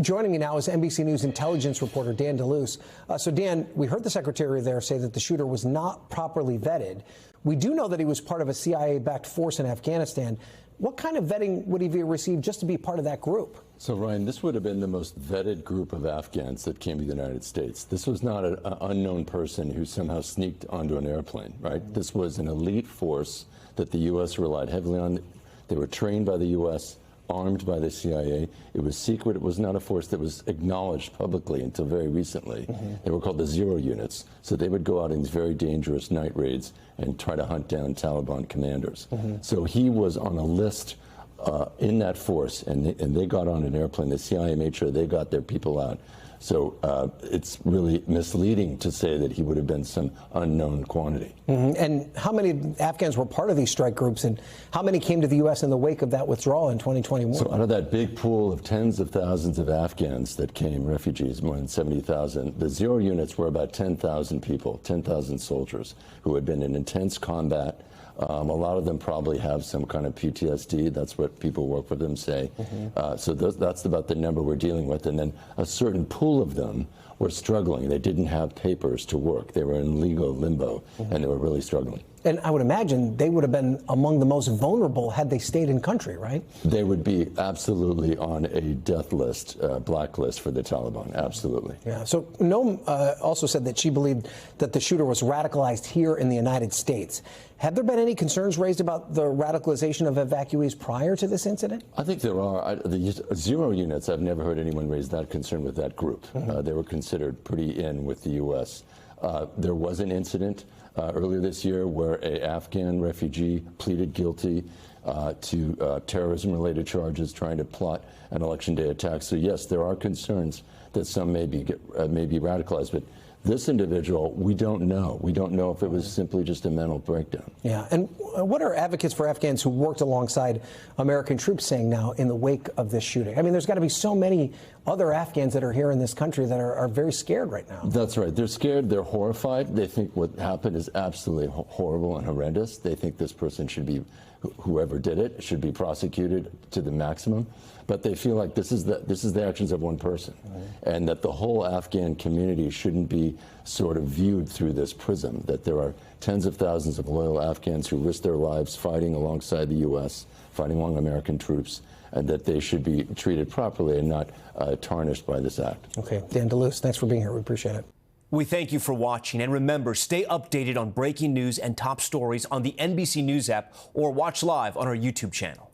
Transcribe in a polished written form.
Joining me now is NBC News intelligence reporter Dan Luce. So, Dan, we heard the secretary there say that the shooter was not properly vetted. We do know that he was part of a CIA-backed force in Afghanistan. What kind of vetting would he have received just to be part of that group? So, Ryan, this would have been the most vetted group of Afghans that came to the United States. This was not an unknown person who somehow sneaked onto an airplane, right? This was an elite force that the U.S. relied heavily on. They were trained by the U.S., armed by the CIA. It was secret. It was not a force that was acknowledged publicly until very recently. They were called the Zero Units. So they would go out in these very dangerous night raids and try to hunt down Taliban commanders. So he was on a list in that force, and they got on an airplane. The CIA made sure they got their people out. So it's really misleading to say that he would have been some unknown quantity. And how many Afghans were part of these strike groups, and how many came to the U.S. in the wake of that withdrawal in 2021? So out of that big pool of tens of thousands of Afghans that came, refugees, more than 70,000, the Zero Units were about 10,000 people, 10,000 soldiers who had been in intense combat. A lot of them probably have some kind of PTSD. That's what people who work for them say. So that's about the number we're dealing with. And then a certain pool of them were struggling. They didn't have papers to work. They were in legal limbo, and they were really struggling. And I would imagine they would have been among the most vulnerable had they stayed in country, right? They would be absolutely on a death list, blacklist for the Taliban, absolutely. Yeah, so Noam also said that she believed that the shooter was radicalized here in the United States. Have there been any concerns raised about the radicalization of evacuees prior to this incident? I think there are. The Zero Units, I've never heard anyone raise that concern with that group. They were considered pretty in with the U.S. There was an incident earlier this year where an Afghan refugee pleaded guilty to terrorism-related charges, trying to plot an election day attack. So yes, there are concerns that some may be radicalized, but this individual, we don't know. We don't know if it was simply just a mental breakdown. Yeah, and what are advocates for Afghans who worked alongside American troops saying now in the wake of this shooting? I mean, there's got to be so many other Afghans that are here in this country that are very scared right now. That's right. They're scared. They're horrified. They think what happened is absolutely horrible and horrendous. They think this person should be, whoever did it, should be prosecuted to the maximum. But they feel like this is the actions of one person, and that the whole Afghan community shouldn't be sort of viewed through this prism, that there are tens of thousands of loyal Afghans who risk their lives fighting alongside the U.S., fighting along American troops, and that they should be treated properly and not tarnished by this act. Okay, Dan Luce, thanks for being here. We appreciate it. We thank you for watching, and remember, stay updated on breaking news and top stories on the NBC News app or watch live on our YouTube channel.